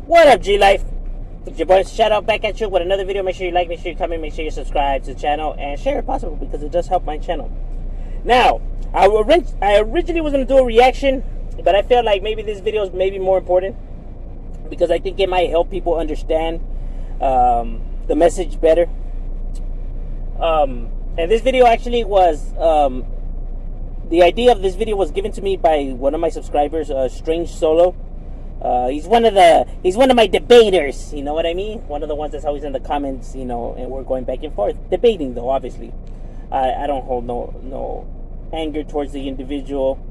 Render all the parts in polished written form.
What up, G-Life? It's your boy, shout out back at you with another video. Make sure you like, make sure you comment, make sure you subscribe to the channel, and share if possible because it does help my channel. Now, I originally was going to do a reaction, but I felt like maybe this video is maybe more important because I think it might help people understand the message better. And this video actually was, the idea of this video was given to me by one of my subscribers, Strange Solo. He's one of my debaters, you know what I mean? One of the ones that's always in the comments, you know, and we're going back and forth. Debating though, obviously. I don't hold no anger towards the individual.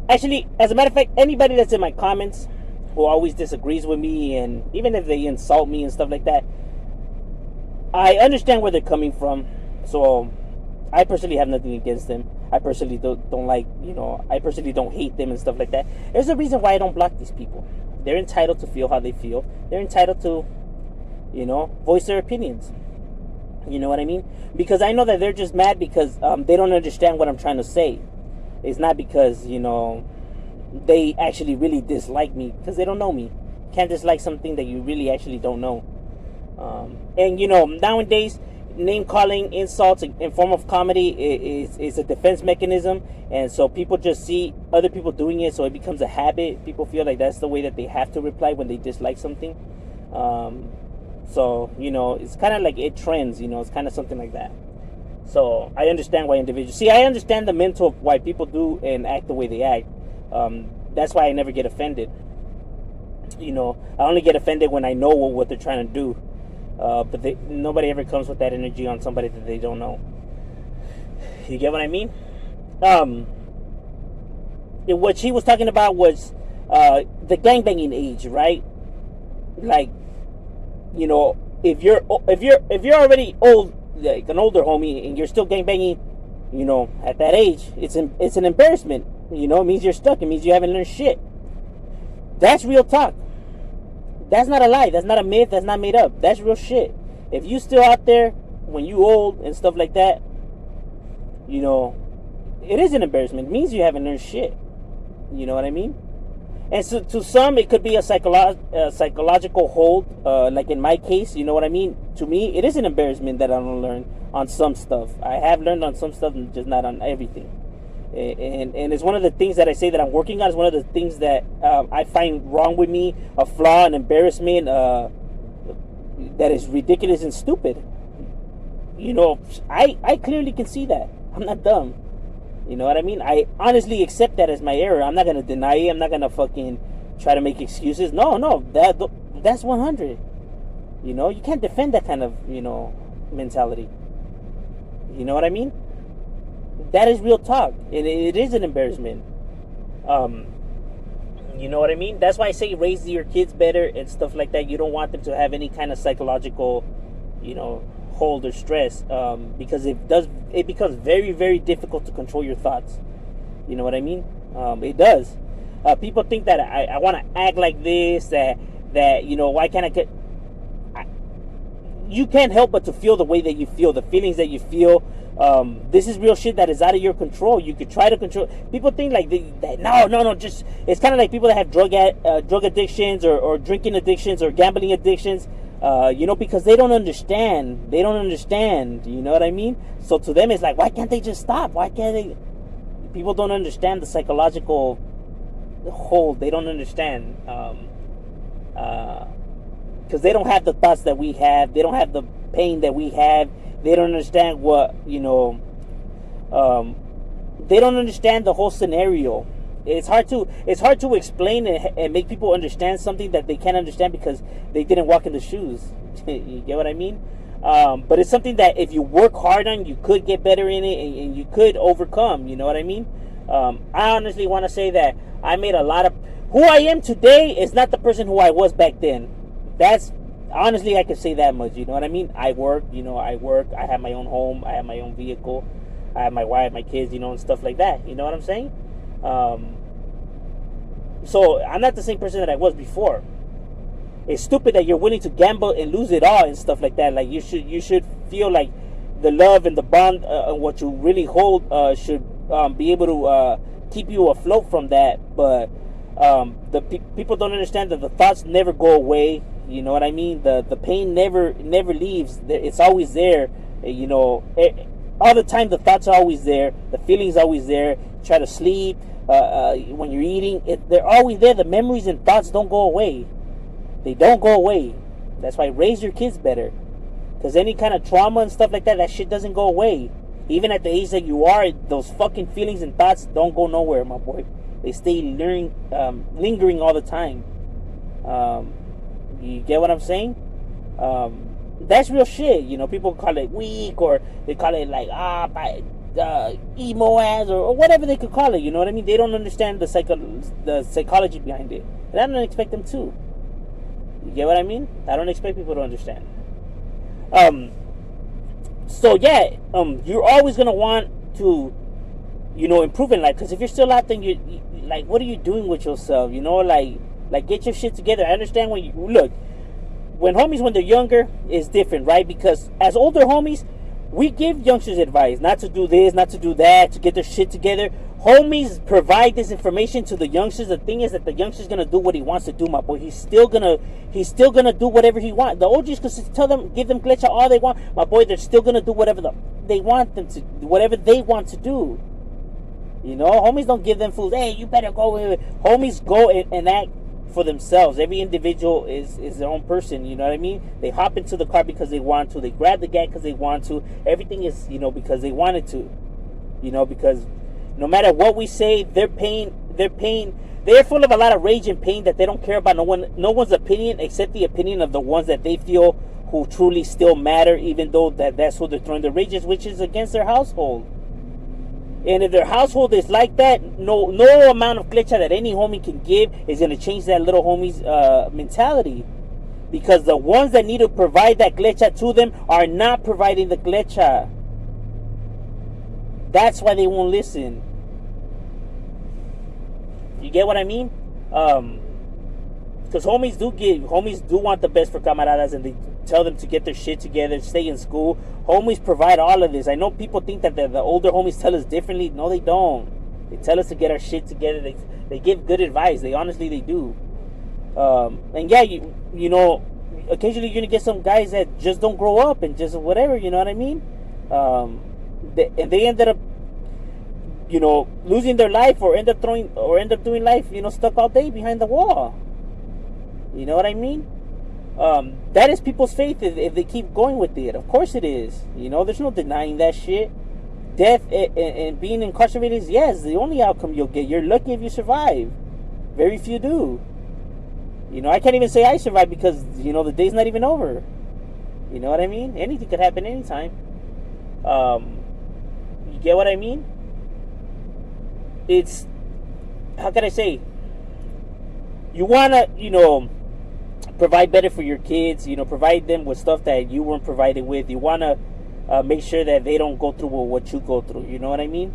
Actually, as a matter of fact, anybody that's in my comments who always disagrees with me, and even if they insult me and stuff like that, I understand where they're coming from. So I personally have nothing against them. I personally don't like, you know, I personally don't hate them and stuff like that. There's a reason why I don't block these people. They're entitled to feel how they feel. They're entitled to, you know, voice their opinions. You know what I mean? Because I know that they're just mad because they don't understand what I'm trying to say. It's not because, you know, they actually really dislike me, because they don't know me. You can't dislike something that you really actually don't know. And, you know, nowadays, name calling, insults in form of comedy is a defense mechanism, and so people just see other people doing it, so it becomes a habit. People feel like that's the way that they have to reply when they dislike something. So, you know, it's kind of like it trends, you know, it's kind of something like that. So I understand why individuals I understand the mental of why people do and act the way they act. That's why I never get offended. You know, I only get offended when I know what they're trying to do. But nobody ever comes with that energy on somebody that they don't know. You get what I mean? What she was talking about was the gangbanging age, right? Like, you know, if you're already old, like an older homie, and you're still gangbanging, you know, at that age, it's an embarrassment. You know, it means you're stuck. It means you haven't learned shit. That's real talk. That's not a lie. That's not a myth. That's not made up. That's real shit. If you still out there when you old and stuff like that, you know, it is an embarrassment. It means you haven't learned shit. You know what I mean? And so to some, it could be a psychological hold. Like in my case, you know what I mean? To me, it is an embarrassment that I don't learn on some stuff. I have learned on some stuff, and just not on everything. And it's one of the things that I say that I'm working on. It's one of the things that I find wrong with me, a flaw, an embarrassment that is ridiculous and stupid. You know, I clearly can see that. I'm not dumb. You know what I mean? I honestly accept that as my error. I'm not going to deny it. I'm not going to fucking try to make excuses. No, that's 100. You know, you can't defend that kind of, you know, mentality. You know what I mean? That is real talk, and it is an embarrassment. You know what I mean? That's why I say raise your kids better and stuff like that. You don't want them to have any kind of psychological, you know, hold or stress, because it becomes very, very difficult to control your thoughts. You know what I mean? It does. People think that I want to act like this, that you know, why can't I get... You can't help but to feel the way that you feel, the feelings that you feel. This is real shit that is out of your control. You could try to control. People think like no. Just, it's kind of like people that have drug addictions or drinking addictions or gambling addictions. You know, because they don't understand. They don't understand. You know what I mean? So to them, it's like, why can't they just stop? Why can't they? People don't understand the psychological hold. They don't understand. Because they don't have the thoughts that we have. They don't have the pain that we have. They don't understand what, you know, they don't understand the whole scenario. It's hard to explain and make people understand something that they can't understand because they didn't walk in the shoes. You get what I mean? But it's something that if you work hard on, you could get better in it, and you could overcome. You know what I mean? I honestly want to say that I made a lot of... Who I am today is not the person who I was back then. That's... Honestly, I can say that much. You know what I mean? I work. I have my own home. I have my own vehicle. I have my wife, my kids, you know, and stuff like that. You know what I'm saying? So I'm not the same person that I was before. It's stupid that you're willing to gamble and lose it all and stuff like that. Like, you should feel like the love and the bond and what you really hold should be able to keep you afloat from that. But People don't understand that the thoughts never go away. You know what I mean? The pain never leaves. It's always there. You know, all the time the thoughts are always there. The feelings always there. Try to sleep. When you're eating, they're always there. The memories and thoughts don't go away. They don't go away. That's why raise your kids better. Because any kind of trauma and stuff like that, that shit doesn't go away. Even at the age that you are, those fucking feelings and thoughts don't go nowhere, my boy. They stay lingering all the time. You get what I'm saying? That's real shit. You know, people call it weak, or they call it like emo ass, or whatever they could call it. You know what I mean? They don't understand the psychology behind it, and I don't expect them to. You get what I mean? I don't expect people to understand. So yeah, you're always gonna want to, you know, improve in life. Because if you're still out there, you like, what are you doing with yourself? You know, like get your shit together. I understand when you look, when homies, when they're younger, is different, right? Because as older homies, we give youngsters advice not to do this, not to do that, to get their shit together. Homies provide this information to the youngsters. The thing is that the youngster's gonna do what he wants to do, my boy. He's still gonna do whatever he wants. The OGs can tell them, give them glitch all they want, my boy. They're still gonna do whatever they want them to, whatever they want to do. You know, homies don't give them fools. Hey, you better go. Homies go and act for themselves. Every individual is their own person. You know what I mean? They hop into the car because they want to. They grab the gat because they want to. Everything is, you know, because they wanted to. You know, because no matter what we say, they're full of a lot of rage and pain that they don't care about no one's opinion except the opinion of the ones that they feel who truly still matter, even though that's who they're throwing the rages, which is against their household. And if their household is like that, no amount of glitcha that any homie can give is going to change that little homie's mentality. Because the ones that need to provide that glitcha to them are not providing the glitcha. That's why they won't listen. You get what I mean? Because homies do want the best for camaradas, and they tell them to get their shit together, stay in school. Homies provide all of this. I know people think that the older homies tell us differently. No, they don't. They tell us to get our shit together. They give good advice. They do. And yeah, you know, occasionally you're gonna get some guys that just don't grow up and just whatever. You know what I mean? They ended up, you know, losing their life, or end up doing life, you know, stuck all day behind the wall. You know what I mean? That is people's faith if they keep going with it. Of course it is. You know, there's no denying that shit. Death and being incarcerated is, yes, the only outcome you'll get. You're lucky if you survive. Very few do. You know, I can't even say I survived because, you know, the day's not even over. You know what I mean? Anything could happen anytime. You get what I mean? It's, how can I say? You want to, you know, provide better for your kids, you know, provide them with stuff that you weren't provided with. You want to make sure that they don't go through what you go through. You know what I mean?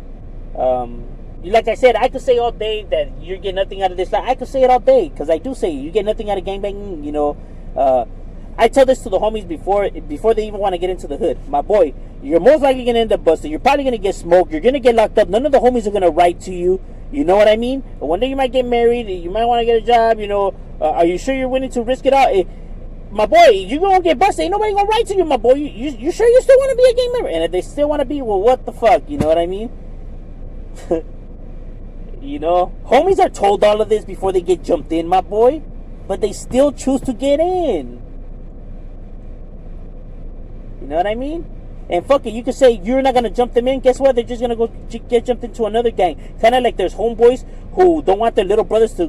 Like I said, I could say all day that you get nothing out of this life. I could say it all day, because I do say it. You get nothing out of gangbanging. You know, I tell this to the homies before they even want to get into the hood. My boy, you're most likely going to end up busted. You're probably going to get smoked. You're going to get locked up. None of the homies are going to write to you. You know what I mean? But one day you might get married. You might want to get a job. You know, are you sure you're willing to risk it all? My boy, you're going to get busted. Ain't nobody going to write to you, my boy. You sure you still want to be a gang member? And if they still want to be, well, what the fuck? You know what I mean? You know, homies are told all of this before they get jumped in, my boy. But they still choose to get in. You know what I mean? And fuck it, you can say you're not going to jump them in. Guess what? They're just going to go get jumped into another gang. Kind of like there's homeboys who don't want their little brothers to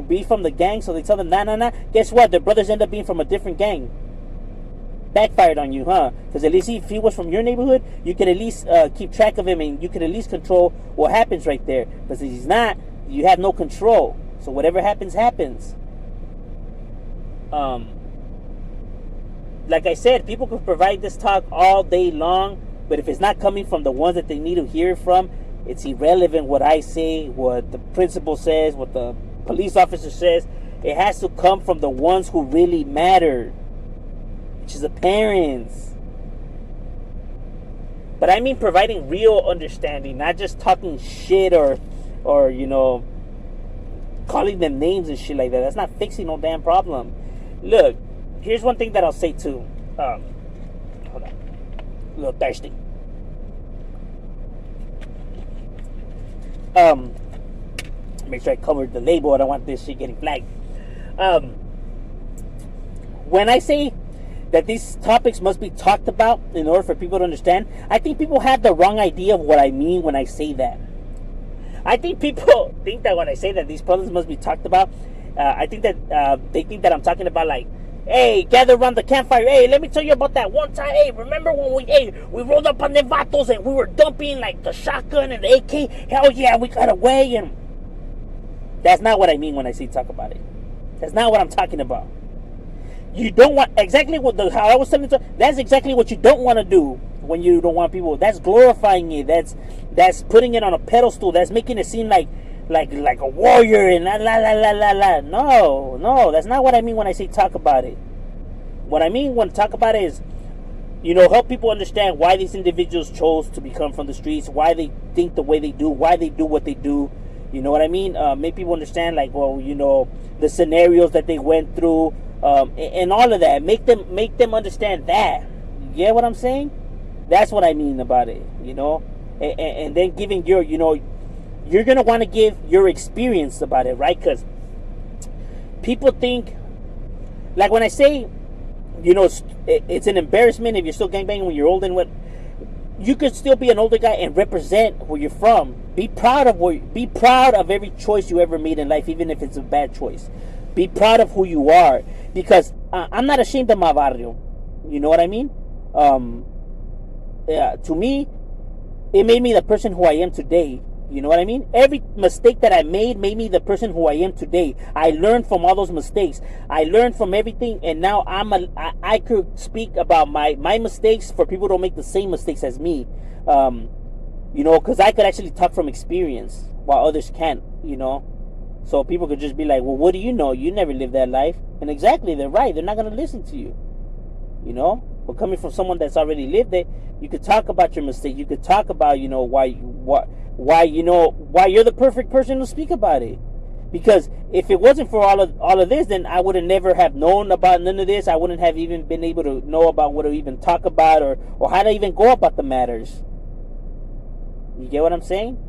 be from the gang. So they tell them, nah. Guess what? Their brothers end up being from a different gang. Backfired on you, huh? Because at least if he was from your neighborhood, you could at least keep track of him, and you could at least control what happens right there. But since he's not, you have no control. So whatever happens, happens. Like I said, people can provide this talk all day long, but if it's not coming from the ones that they need to hear it from, it's irrelevant what I say, what the principal says, what the police officer says. It has to come from the ones who really matter, which is the parents. But I mean providing real understanding, not just talking shit or you know, calling them names and shit like that. That's not fixing no damn problem. Look, here's one thing that I'll say too. Hold on. A little thirsty. Make sure I covered the label. I don't want this shit getting flagged. When I say that these topics must be talked about in order for people to understand, I think people have the wrong idea of what I mean when I say that. I think people think that when I say that these problems must be talked about, I think that they think that I'm talking about like, hey, gather around the campfire. Hey, let me tell you about that one time. Hey, remember when we rolled up on the vatos and we were dumping like the shotgun and the AK? Hell yeah, we got away. And that's not what I mean when I say talk about it. That's not what I'm talking about. You don't want exactly how I was telling you. That's exactly what you don't want to do when you don't want people. That's glorifying it. That's putting it on a pedestal. That's making it seem like a warrior and la la la la la la. No, that's not what I mean when I say talk about it. What I mean when talk about it is, help people understand why these individuals chose to become from the streets, why they think the way they do, why they do what they do. You know what I mean? Make people understand, like, well, the scenarios that they went through, and all of that. Make them understand that. You get what I'm saying? That's what I mean about it. And then giving your, you're gonna want to give your experience about it, right? Because people think, like when I say, it's an embarrassment if you're still gangbanging when you're old and what. You could still be an older guy and represent where you're from. Be proud of every choice you ever made in life, even if it's a bad choice. Be proud of who you are, because I'm not ashamed of my barrio. You know what I mean? To me, it made me the person who I am today. You know what I mean? Every mistake that I made me the person who I am today. I learned from all those mistakes. I learned from everything, and now I could speak about my mistakes for people to don't make the same mistakes as me. Because I could actually talk from experience while others can't. So people could just be like, well, what do you know? You never lived that life. And exactly, they're right. They're not going to listen to you. But coming from someone that's already lived it, you could talk about your mistake. You could talk about, why you're the perfect person to speak about it. Because if it wasn't for all of this, then I would have never have known about none of this. I wouldn't have even been able to know about what to even talk about or how to even go about the matters. You get what I'm saying?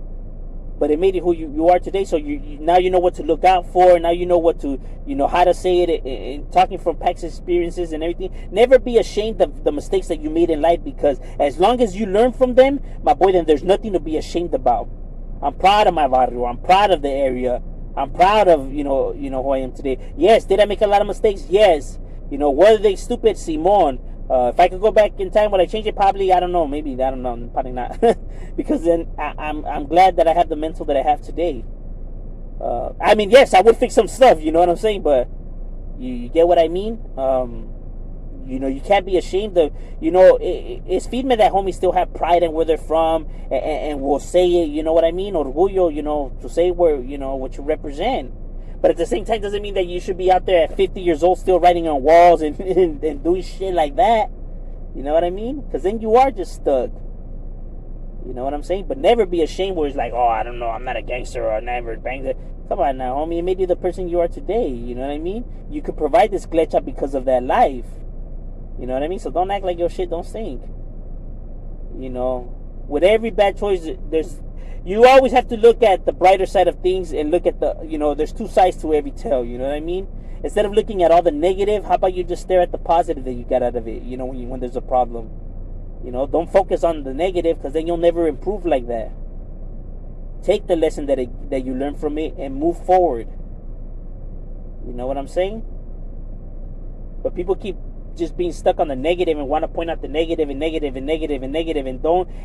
But it made it who you are today. So now you know what to look out for. Now you know what to, how to say it. And talking from past experiences and everything. Never be ashamed of the mistakes that you made in life, because as long as you learn from them, my boy, then there's nothing to be ashamed about. I'm proud of my barrio. I'm proud of the area. I'm proud of, who I am today. Yes, did I make a lot of mistakes? Yes. Were they stupid? Simon. If I could go back in time, would I change it? Probably, I don't know. Maybe, I don't know. Probably not. Because then I'm glad that I have the mental that I have today. Yes, I would fix some stuff, you know what I'm saying? But you get what I mean? You can't be ashamed of, it's firme that homies still have pride in where they're from and will say it, you know what I mean? Orgullo, to say where, what you represent. But at the same time, doesn't mean that you should be out there at 50 years old still writing on walls and doing shit like that. You know what I mean? Because then you are just stuck. You know what I'm saying? But never be ashamed where it's like, oh, I don't know, I'm not a gangster, or I never banged it. Come on now, homie. It made you the person you are today. You know what I mean? You could provide this glitch because of that life. You know what I mean? So don't act like your shit don't stink. With every bad choice, you always have to look at the brighter side of things and look at the, there's two sides to every tale, you know what I mean? Instead of looking at all the negative, how about you just stare at the positive that you got out of it, when there's a problem. Don't focus on the negative, because then you'll never improve like that. Take the lesson that you learn from it and move forward. You know what I'm saying? But people keep just being stuck on the negative and want to point out the negative and negative and negative and negative, and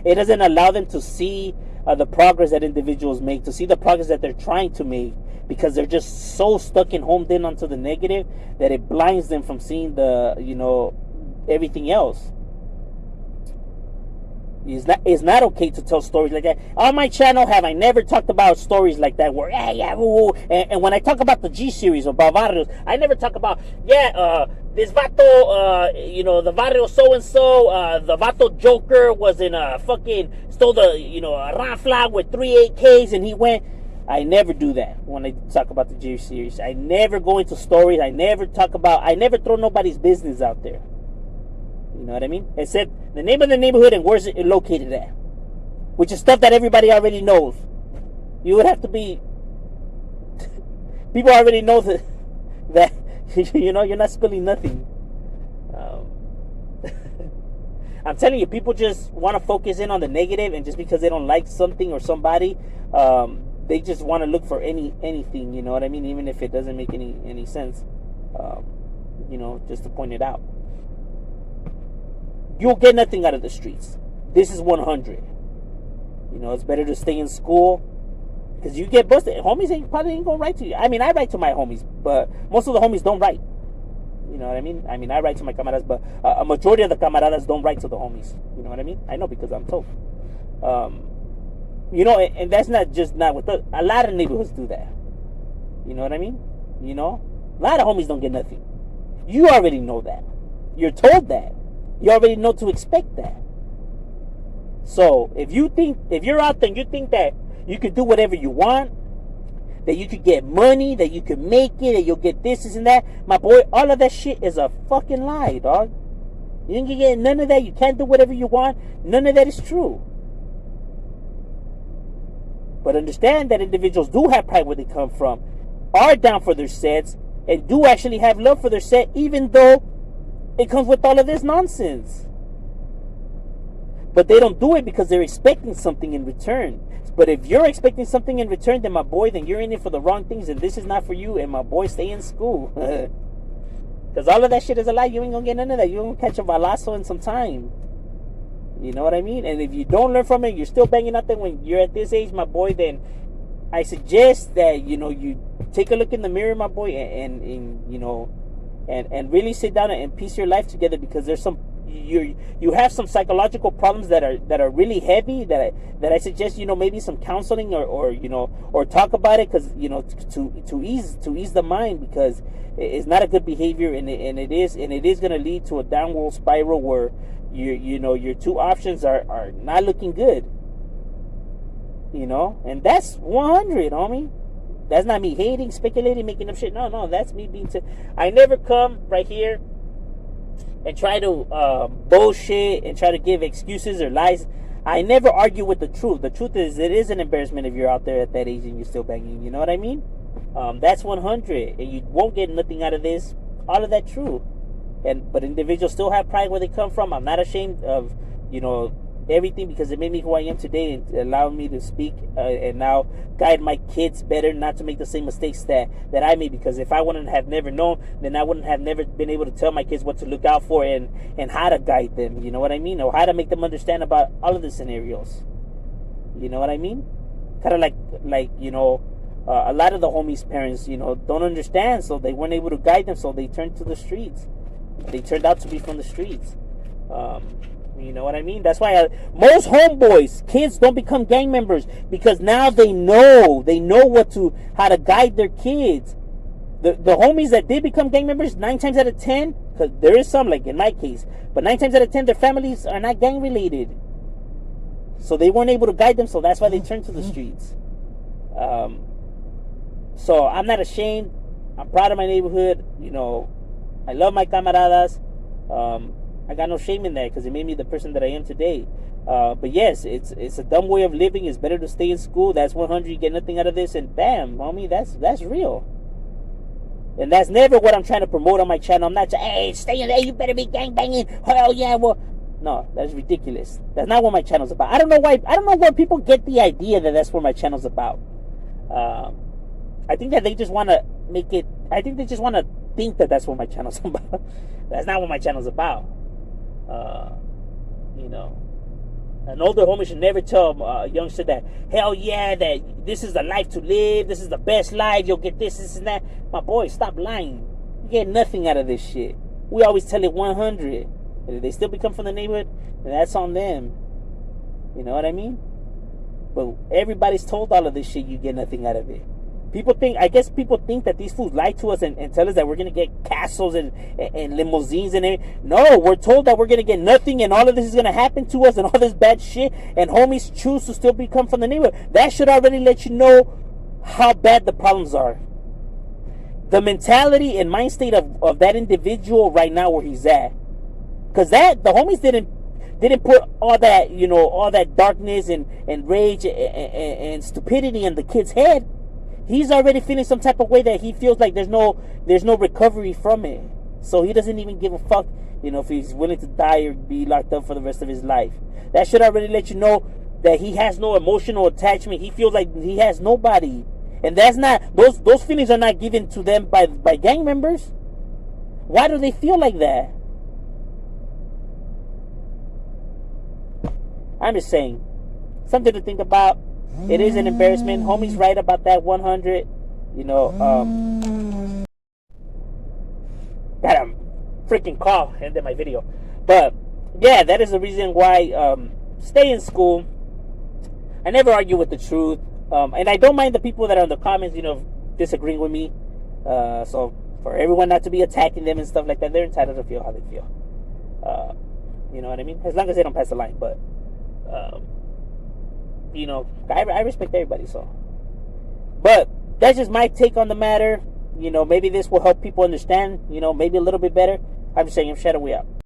it doesn't allow them to see the progress that individuals make, to see the progress that they're trying to make, because they're just so stuck and homed in onto the negative that it blinds them from seeing the everything else. It's not okay to tell stories like that. On my channel, have I never talked about stories like that where, and when I talk about the G series or Barrios, I never talk about, this vato, the barrio so-and-so, the vato Joker was in a fucking, stole the, a round flag with 3 AKs, and he went, I never do that when I talk about the Jerry series. I never go into stories. I never throw nobody's business out there. You know what I mean? Except the name of the neighborhood and where's it located at, which is stuff that everybody already knows. You would have to be. People already know that you know you're not spilling nothing. I'm telling you, people just want to focus in on the negative, and just because they don't like something or somebody, they just want to look for anything. You know what I mean? Even if it doesn't make any sense, you know, just to point it out. You'll get nothing out of the streets. This is 100. You know, it's better to stay in school, because you get busted. Homies probably ain't gonna write to you. I mean, I write to my homies, but most of the homies don't write. You know what I mean? I write to my camaradas, but a majority of the camaradas don't write to the homies. You know what I mean? I know, because I'm told. You know, and that's not with us. A lot of neighborhoods do that. You know what I mean? You know? A lot of homies don't get nothing. You already know that. You're told that. You already know to expect that. So, if you're out there and you think that you could do whatever you want, that you could get money, that you could make it, that you'll get this and that, my boy, all of that shit is a fucking lie, dog. You ain't gonna get none of that. You can't do whatever you want. None of that is true. But understand that individuals do have pride where they come from, are down for their sets, and do actually have love for their set, even though it comes with all of this nonsense. But they don't do it because they're expecting something in return. But if you're expecting something in return, then my boy, then you're in it for the wrong things, and this is not for you. And my boy, stay in school. Because all of that shit is a lie. You ain't gonna get none of that. You're gonna catch a balazo in some time. You know what I mean? And if you don't learn from it, you're still banging out there when you're at this age, my boy, then I suggest that, you know, you take a look in the mirror, my boy, and you know, and really sit down and piece your life together, because there's some you have some psychological problems that are really heavy, that I suggest, you know, maybe some counseling or you know, or talk about it, because, you know, to ease the mind, because it's not a good behavior, and it is going to lead to a downward spiral where you know your two options are not looking good, you know. And that's 100, homie. That's not me hating, speculating, making up shit. No, that's me being I never come right here and try to bullshit and try to give excuses or lies. I never argue with the truth. The truth is, it is an embarrassment if you're out there at that age and you're still banging. You know what I mean? That's 100, and you won't get nothing out of this. All of that true. But individuals still have pride where they come from. I'm not ashamed of, you know, everything, because it made me who I am today, and allowed me to speak and now guide my kids better not to make the same mistakes that I made. Because if I wouldn't have never known, then I wouldn't have never been able to tell my kids what to look out for and how to guide them, you know what I mean, or how to make them understand about all of the scenarios. You know what I mean? Kind of like you know, a lot of the homies' parents, you know, don't understand, so they weren't able to guide them, so they turned to the streets. They turned out to be from the streets. You know what I mean? That's why most homeboys, kids, don't become gang members, because now they know how to guide their kids. The homies that did become gang members, 9 times out of 10, because there is some, like in my case, but 9 times out of 10, their families are not gang related, so they weren't able to guide them. So that's why they turned to the streets. So I'm not ashamed. I'm proud of my neighborhood. You know, I love my camaradas. I got no shame in that, because it made me the person that I am today. But yes, it's a dumb way of living. It's better to stay in school. That's 100. You get nothing out of this, and bam, homie, that's real. And that's never what I'm trying to promote on my channel. I'm not saying, hey, stay in there. You better be gang banging. Hell yeah, well, no, that's ridiculous. That's not what my channel's about. I don't know why people get the idea that that's what my channel's about. I think that they just want to make it. I think they just want to think that that's what my channel's about. That's not what my channel's about. You know, an older homie should never tell a youngster that, hell yeah, that this is the life to live, this is the best life, you'll get this and that. My boy, stop lying. You get nothing out of this shit. We always tell it 100. And if they still become from the neighborhood, then that's on them. You know what I mean? But everybody's told all of this shit, you get nothing out of it. I guess people think that these fools lie to us and tell us that we're going to get castles and limousines and everything. No, we're told that we're going to get nothing, and all of this is going to happen to us, and all this bad shit, and homies choose to still become from the neighborhood. That should already let you know how bad the problems are. The mentality and mind state of that individual right now where he's at. Because the homies didn't put all that, all that darkness and rage and stupidity in the kid's head. He's already feeling some type of way that he feels like there's no recovery from it. So he doesn't even give a fuck, if he's willing to die or be locked up for the rest of his life. That should already let you know that he has no emotional attachment. He feels like he has nobody. And that's not, those feelings are not given to them by gang members. Why do they feel like that? I'm just saying, something to think about. It is an embarrassment. Homie's right about that 100. Got a freaking call, ended my video. But yeah, that is the reason why stay in school. I never argue with the truth. And I don't mind the people that are in the comments, disagreeing with me. So for everyone not to be attacking them and stuff like that, they're entitled to feel how they feel. You know what I mean? As long as they don't pass the line. But I respect everybody. So, but that's just my take on the matter. Maybe this will help people understand. Maybe a little bit better. I'm just saying, I'm Shadow, we out.